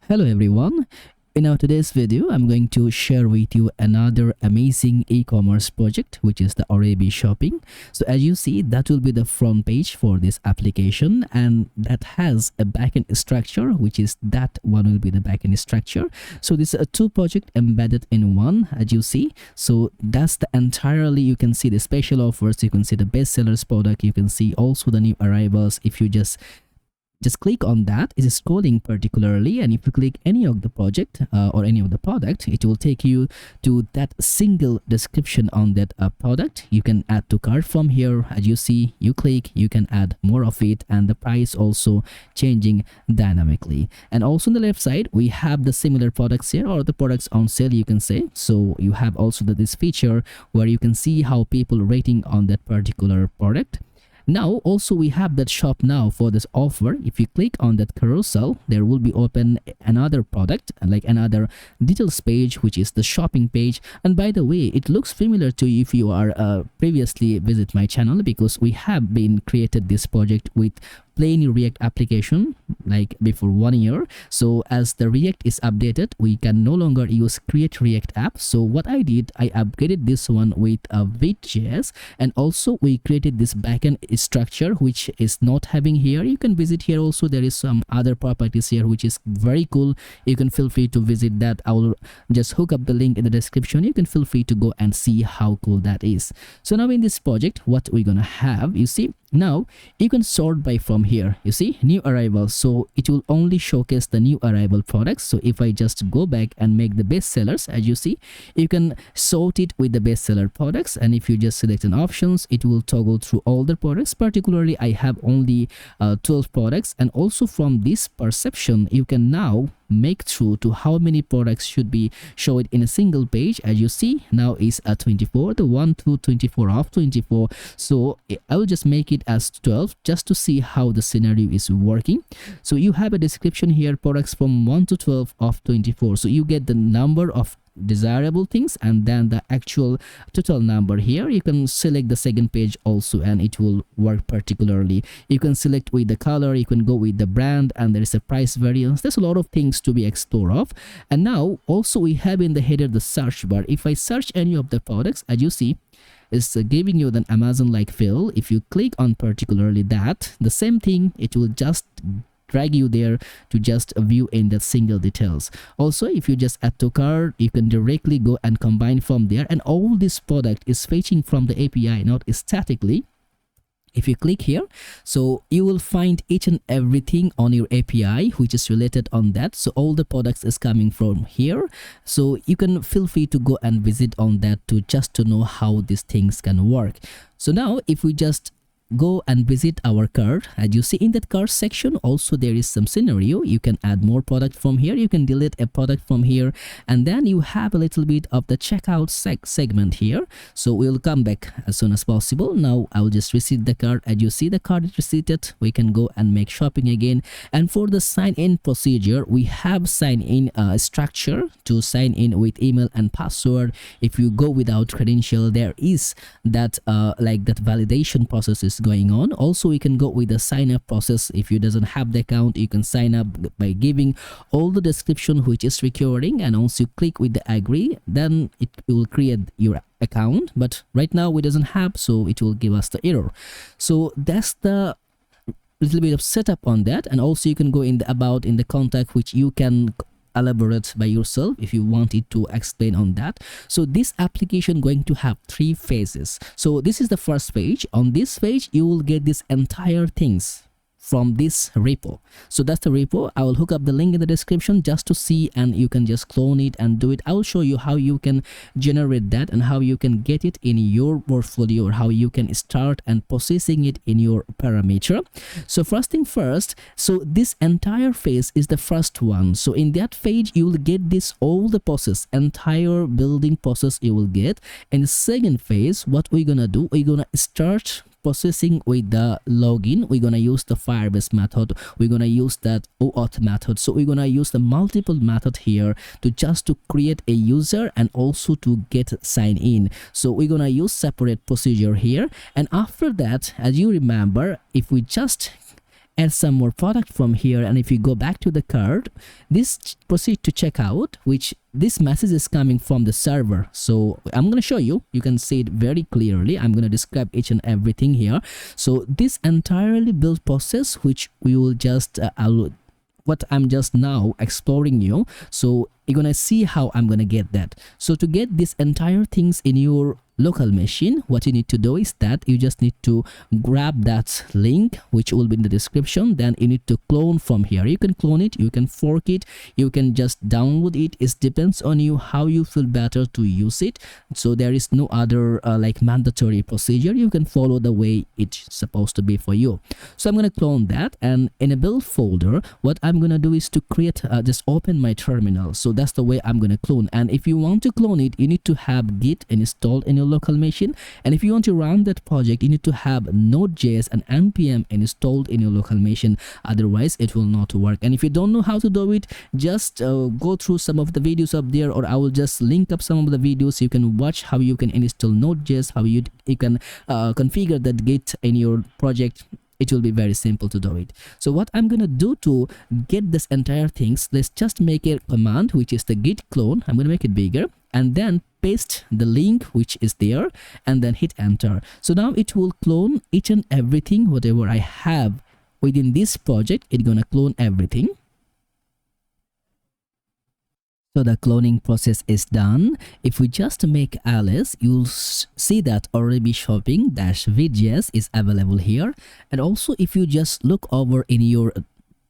Hello everyone. In our today's video, I'm going to share with you another amazing e-commerce project, which is the Arabi shopping. So as you see, that will be the front page for this application, and that has a backend structure, which is that one will be the backend structure. So this is a two project embedded in one, as you see. So that's the entirely, you can see the special offers, you can see the bestsellers product, you can see also the new arrivals. If you just click on that, it's scrolling particularly, and if you click any of the project or any of the product, it will take you to that single description on that product. You can add to cart from here. As you see, you click, you can add more of it, and the price also changing dynamically. And also on the left side, we have the similar products here, or the products on sale, you can say. So you have also this feature where you can see how people rating on that particular product. Now also we have that shop now for this offer. If you click on that carousel, there will be open another product, like another details page, which is the shopping page. And by the way, it looks familiar to you if you are previously visit my channel, because we have been created this project with plain React application like before 1 year. So as the React is updated, we can no longer use create React app. So what I did, I upgraded this one with a Reactjs, and also we created this backend structure, which is not having here. You can visit here also. There is some other properties here which is very cool. You can feel free to visit that. I will just hook up the link in the description. You can feel free to go and see how cool that is. So now in this project, what we're gonna have, you see, now you can sort by from here. You see new arrivals, so it will only showcase the new arrival products. So if I just go back and make the best sellers, as you see, you can sort it with the bestseller products, and if you just select an options, it will toggle through all the products. Particularly I have only 12 products, and also from this perception you can now make through to how many products should be shown in a single page. As you see, now is at 24, the 1 to 24 of 24. So I will just make it as 12 just to see how the scenario is working. So you have a description here, products from 1 to 12 of 24. So you get the number of desirable things and then the actual total number here. You can select the second page also, and it will work particularly. You can select with the color, you can go with the brand, and there is a price variance. There's a lot of things to be explored of. And now also we have in the header the search bar. If I search any of the products, as you see, is giving you an Amazon like feel. If you click on particularly that, the same thing, it will just drag you there to just view in the single details. Also, if you just add to cart, you can directly go and combine from there, and all this product is fetching from the API, not statically. If you click here, so you will find each and everything on your API which is related on that. So all the products is coming from here, so you can feel free to go and visit on that to just to know how these things can work. So now if we just go and visit our cart, as you see in that cart section also there is some scenario. You can add more product from here, you can delete a product from here, and then you have a little bit of the checkout segment here. So we'll come back as soon as possible. Now I'll just reset the cart. As you see, the cart is reseated. We can go and make shopping again. And for the sign in procedure, we have sign in structure to sign in with email and password. If you go without credential, there is that like that validation process is going on. Also we can go with the sign up process. If you doesn't have the account, you can sign up by giving all the description which is recurring, and once you click with the agree, then it will create your account. But right now we doesn't have, so it will give us the error. So that's the little bit of setup on that. And also you can go in the about, in the contact, which you can elaborate by yourself if you wanted to explain on that. So this application going to have 3 phases. So this is the first page. On this page you will get this entire things from this repo. So that's the repo. I will hook up the link in the description just to see, and you can just clone it and do it. I will show you how you can generate that and how you can get it in your portfolio, or how you can start and processing it in your parameter. So first thing first, so this entire phase is the first one. So in that phase you will get this all the process, entire building process you will get. In the second phase, what we're gonna do, we're gonna start processing with the login. We're gonna use the Firebase method, we're gonna use that OAuth method. So we're gonna use the multiple method here to just to create a user and also to get sign in. So we're gonna use separate procedure here. And after that, as you remember, if we just add some more product from here, and if you go back to the card, this proceed to checkout, which this message is coming from the server. So I'm going to show you, you can see it very clearly. I'm going to describe each and everything here. So this entirely build process, which we will just what I'm just now exploring you. So you're gonna see how I'm gonna get that. So to get this entire things in your local machine, what you need to do is that you just need to grab that link which will be in the description. Then you need to clone from here. You can clone it, you can fork it, you can just download it. It depends on you how you feel better to use it. So there is no other like mandatory procedure. You can follow the way it's supposed to be for you. So I'm gonna clone that, and in a build folder, what I'm gonna do is to create just open my terminal. So that's the way I'm gonna clone. And if you want to clone it, you need to have git installed in your local machine, and if you want to run that project, you need to have nodejs and npm installed in your local machine. Otherwise it will not work. And if you don't know how to do it, just go through some of the videos up there, or I will just link up some of the videos. You can watch how you can install nodejs, how you can configure that git in your project. It will be very simple to do it. So what I'm gonna do to get this entire things, let's just make a command which is the git clone. I'm gonna make it bigger and then paste the link which is there and then hit enter. So now it will clone each and everything whatever I have within this project. It's gonna clone everything. So the cloning process is done. If we just make Alice, you'll see that already shopping -vjs is available here. And also if you just look over in your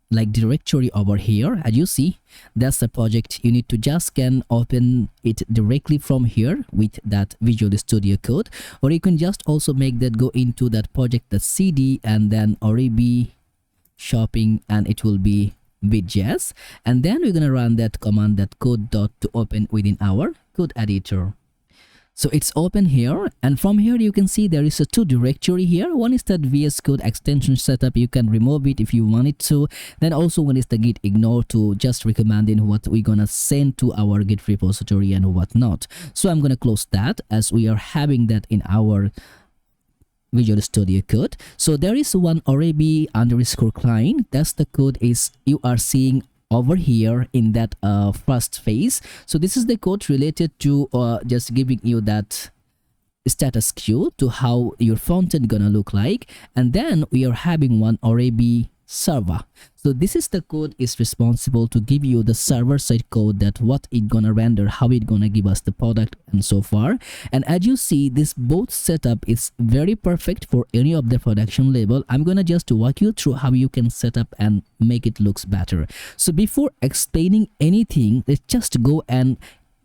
like directory over here, as you see, that's the project. You need to just can open it directly from here with that Visual Studio Code, or you can just also make that go into that project, the cd, and then RAB shopping, and it will be Vjs, and then we're gonna run that command, that code dot to open within our code editor. So it's open here, and from here you can see there is a two directory here. One is that VS Code extension setup, you can remove it if you want it to. Then also one is the git ignore, to just recommending what we're gonna send to our git repository and whatnot. So I'm gonna close that, as we are having that in our Visual Studio Code. So there is one RAB_client. That's the code is you are seeing over here in that first phase. So this is the code related to just giving you that status quo to how your front end gonna look like. And then we are having one RAB server. So this is the code is responsible to give you the server side code, that what it gonna render, how it gonna give us the product, and so far. And as you see, this both setup is very perfect for any of the production level. I'm gonna just walk you through how you can set up and make it looks better. So before explaining anything, let's just go and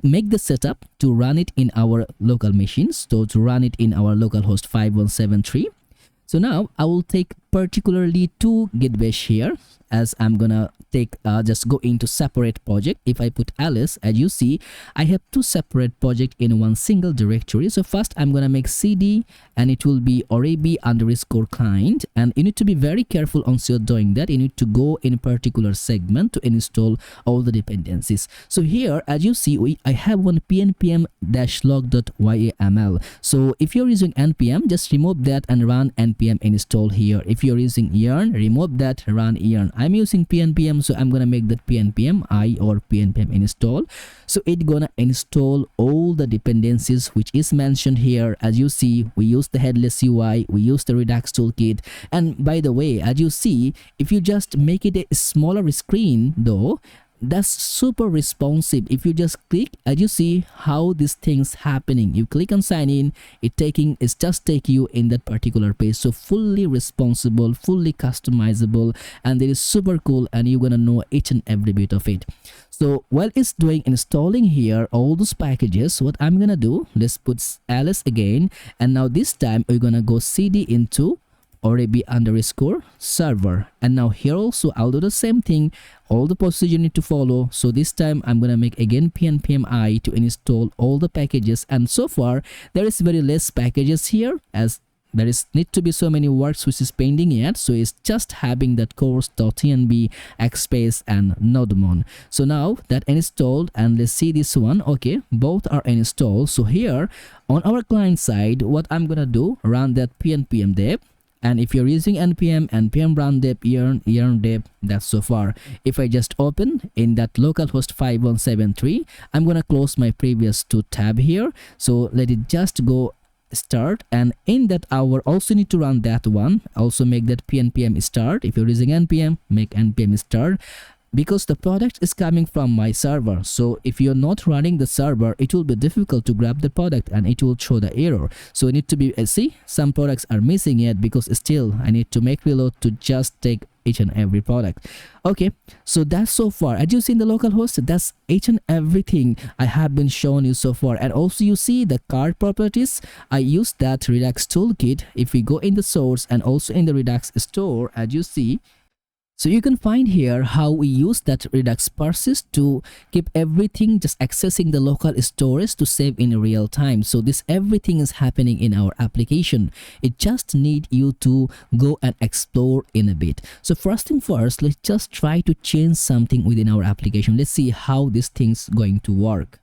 make the setup to run it in our local machines. So to run it in our localhost 5173. So now I will take particularly two git bash here, as I'm gonna take just go into separate project. If I put Alice, as you see, I have two separate project in one single directory. So first I'm gonna make cd, and it will be RAB_client, and you need to be very careful once you're doing that. You need to go in a particular segment to install all the dependencies. So here, as you see, I have one pnpm-log.yaml. So if you're using npm, just remove that and run npm install here. If you're using yarn, remove that, run yarn. I'm using pnpm, so I'm gonna make that pnpm I or pnpm install. So it's gonna install all the dependencies which is mentioned here. As you see, we use the headless UI, we use the Redux toolkit. And by the way, as you see, if you just make it a smaller screen though, that's super responsive. If you just click, as you see how these things happening, you click on sign in, it's just take you in that particular page. So fully responsible, fully customizable, and it is super cool, and you're gonna know each and every bit of it. So while it's doing installing here all those packages, what I'm gonna do, let's put Alice again, and now this time we're gonna go cd into RAB_server, and now here also I'll do the same thing, all the procedure you need to follow. So this time I'm gonna make again pnpm I to install all the packages, and so far there is very less packages here, as there is need to be so many works which is pending yet. So it's just having that course.tnb, xspace, and nodemon. So now that installed, and let's see this one. Okay, both are installed. So here on our client side, what I'm gonna do, run that pnpm dev, And if you're using npm run dep yarn dep, that's so far. If I just open in that localhost 5173, I'm gonna close my previous 2 tab here. So let it just go start, and in that hour also need to run that one. Also make that npm start. If you're using npm, make npm start, because the product is coming from my server. So if you're not running the server, it will be difficult to grab the product and it will show the error. So it need to be see, some products are missing yet because still I need to make reload to just take each and every product. Okay, so that's so far. As you see in the localhost, that's each and everything I have been showing you so far. And also you see the card properties. I use that Redux toolkit. If we go in the source and also in the Redux store, as you see, so you can find here how we use that Redux persist to keep everything just accessing the local storage to save in real time. So this everything is happening in our application. It just need you to go and explore in a bit. So first thing first, let's just try to change something within our application. Let's see how this thing's going to work.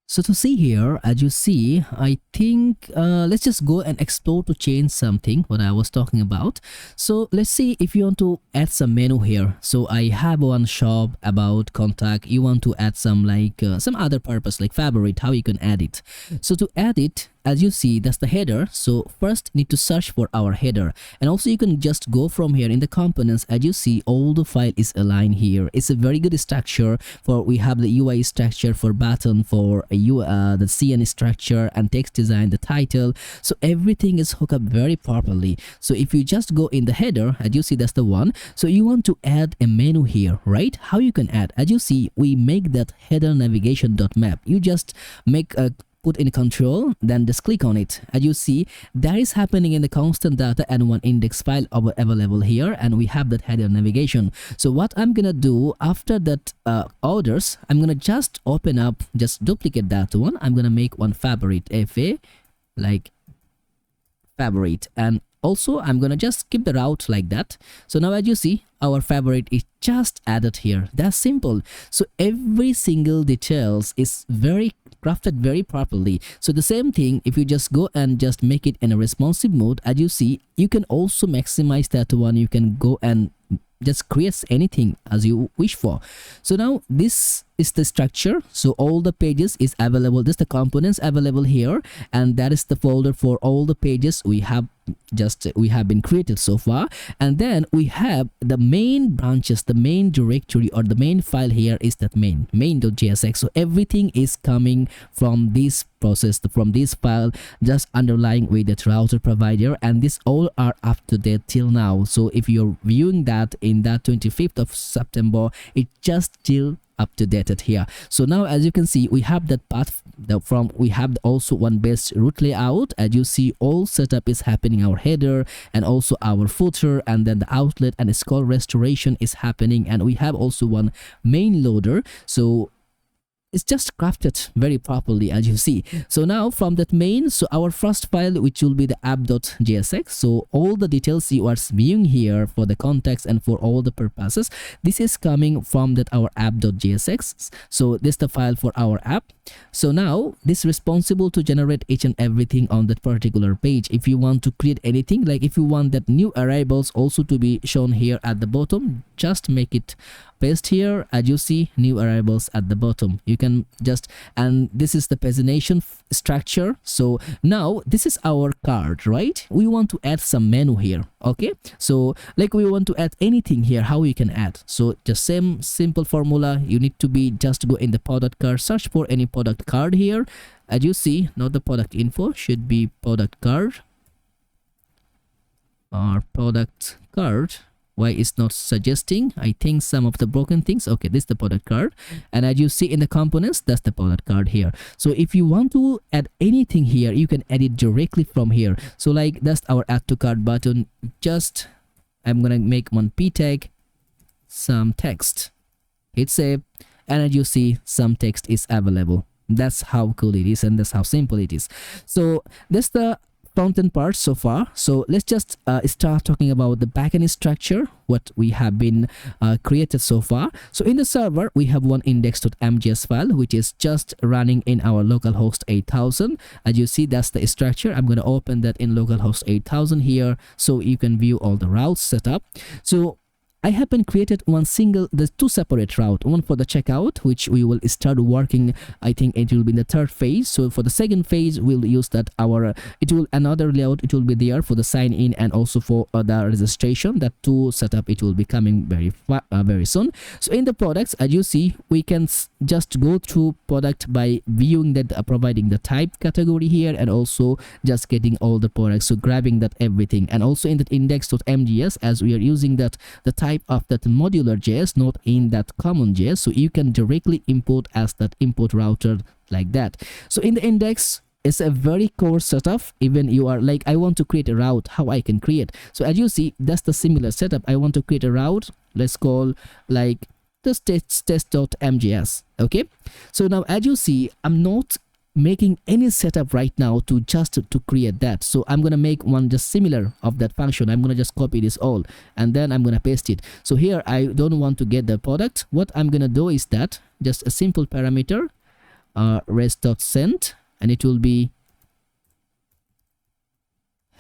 So to see here, as you see, I think let's just go and explore to change something what I was talking about. So let's see if you want to add some menu here. So I have one shop, about, contact. You want to add some like some other purpose like favorite, how you can add it. So to add it, as you see, that's the header. So first need to search for our header, and also you can just go from here in the components. As you see, all the file is aligned here. It's a very good structure for, we have the UI structure for button, for the CN structure and text design, the title. So everything is hooked up very properly. So if you just go in the header, as you see, that's the one. So you want to add a menu here, right? How you can add? As you see, we make that header navigation.map. You just make a put in control, then just click on it. As you see, that is happening in the constant data and one index file available here, and we have that header navigation. So what I'm gonna do after that orders, I'm gonna just open up, just duplicate that one. I'm gonna make one favorite, fa like favorite, and also I'm gonna just keep the route like that. So now as you see, our favorite is just added here. That's simple. So every single details is very crafted very properly. So the same thing, if you just go and just make it in a responsive mode, as you see, you can also maximize that one. You can go and just create anything as you wish for. So now this is the structure. So all the pages is available. This the components available here, and that is the folder for all the pages we have been created so far. And then we have the main branches, the main directory or the main file here is that main.jsx. So everything is coming from this process, from this file, just underlying with the router provider, and this all are up to date till now. So if you're viewing that in that 25th of September, it just still up to date here. So now as you can see, we have that path from, we have also one base root layout. As you see, all setup is happening, our header and also our footer, and then the outlet and scroll restoration is happening, and we have also one main loader. So it's just crafted very properly, as you see. So now from that main, so our first file, which will be the app.jsx. So all the details you are viewing here for the context and for all the purposes, this is coming from that our app.jsx. So this is the file for our app. So now this is responsible to generate each and everything on that particular page. If you want to create anything, like if you want that new arrivals also to be shown here at the bottom, just make it paste here. As you see, new arrivals at the bottom, you can just, and this is the pagination structure. So now this is our card, right? We want to add some menu here. Okay, so like we want to add anything here, how you can add. So just same simple formula. You need to be just go in the product card, search for any product card here. As you see, not the product info, should be product card or product card. Why it's not suggesting? I think some of the broken things. Okay, this is the product card, and as you see in the components, that's the product card here. So if you want to add anything here, you can add it directly from here. So like that's our add to cart button. Just I'm gonna make one p tag, some text, hit save, and as you see, some text is available. That's how cool it is, and that's how simple it is. So that's the front-end part so far. So let's just start talking about the backend structure, what we have been created so far. So in the server, we have one index.mjs file, which is just running in our localhost 8000. As you see, that's the structure. I'm going to open that in localhost 8000 here, so you can view all the routes set up. So I have been created the two separate route, one for the checkout, which we will start working. I think it will be in the third phase. So for the second phase, we'll use that another layout. It will be there for the sign in and also for the registration. That two setup, it will be coming very soon. So in the products, as you see, we can just go through product by viewing that, providing the type category here, and also just getting all the products. So grabbing that everything, and also in that index.mjs, as we are using that the type of that modular JS, not in that common JS, so you can directly import as that import router like that. So in the index, it's a very core setup. Even you are like, I want to create a route, how I can create. So as you see, that's the similar setup. I want to create a route, let's call like this test.mjs. Okay, so now as you see, I'm not making any setup right now to create that. So I'm gonna make one just similar of that function. I'm gonna just copy this all, and then I'm gonna paste it. So here I don't want to get the product. What I'm gonna do is that just a simple parameter, res.send, and it will be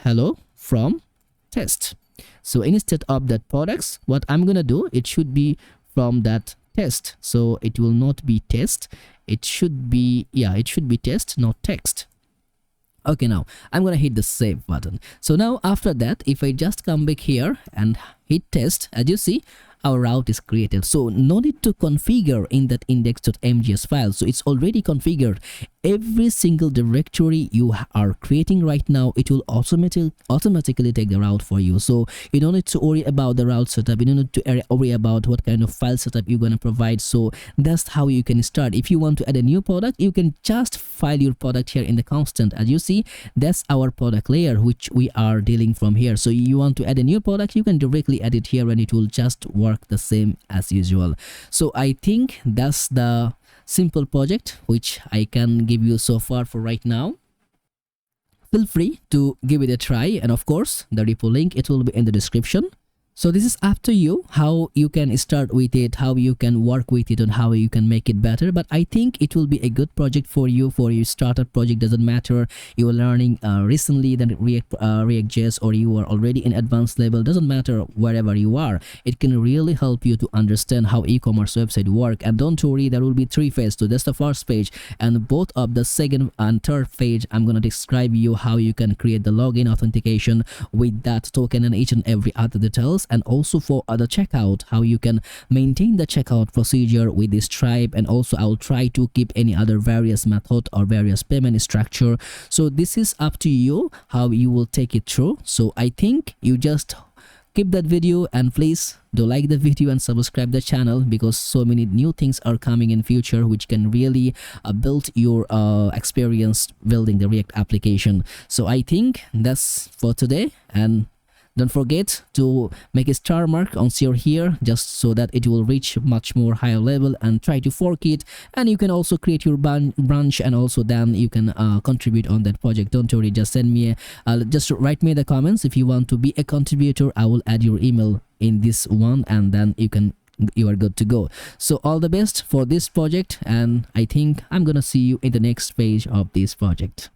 hello from test. So instead of that products, what I'm gonna do, it should be from that test. So it will not be test, it should be, yeah, it should be test, not text. Okay, now I'm gonna hit the save button. So now after that, if I just come back here and hit test, as you see, our route is created. So no need to configure in that index.mjs file. So it's already configured. Every single directory you are creating right now, it will automatically take the route for you. So you don't need to worry about the route setup. You don't need to worry about what kind of file setup you're going to provide. So that's how you can start. If you want to add a new product, you can just file your product here in the constant. As you see, that's our product layer, which we are dealing from here. So you want to add a new product, you can directly add it here and it will just work the same as usual. So I think that's the simple project which I can give you so far for right now. Feel free to give it a try, and of course the repo link, it will be in the description. So this is up to you how you can start with it, how you can work with it, and how you can make it better. But I think it will be a good project for you, for your startup project. Doesn't matter you are learning recently than Reactjs, or you are already in advanced level. Doesn't matter wherever you are. It can really help you to understand how e-commerce website work. And don't worry, there will be 3 phases. So that's the first page, and both of the second and third page, I'm gonna describe you how you can create the login authentication with that token and each and every other details. And also for other checkout, how you can maintain the checkout procedure with this Stripe, and also I'll try to keep any other various method or various payment structure. So this is up to you how you will take it through. So I think you just keep that video, and please do like the video and subscribe the channel, because so many new things are coming in future which can really build your experience building the React application. So I think that's for today, and don't forget to make a star mark on your here, just so that it will reach much more higher level, and try to fork it. And you can also create your branch, and also then you can contribute on that project. Don't worry, just send me just write me in the comments if you want to be a contributor. I will add your email in this one, and then you are good to go. So all the best for this project, and I think I'm gonna see you in the next page of this project.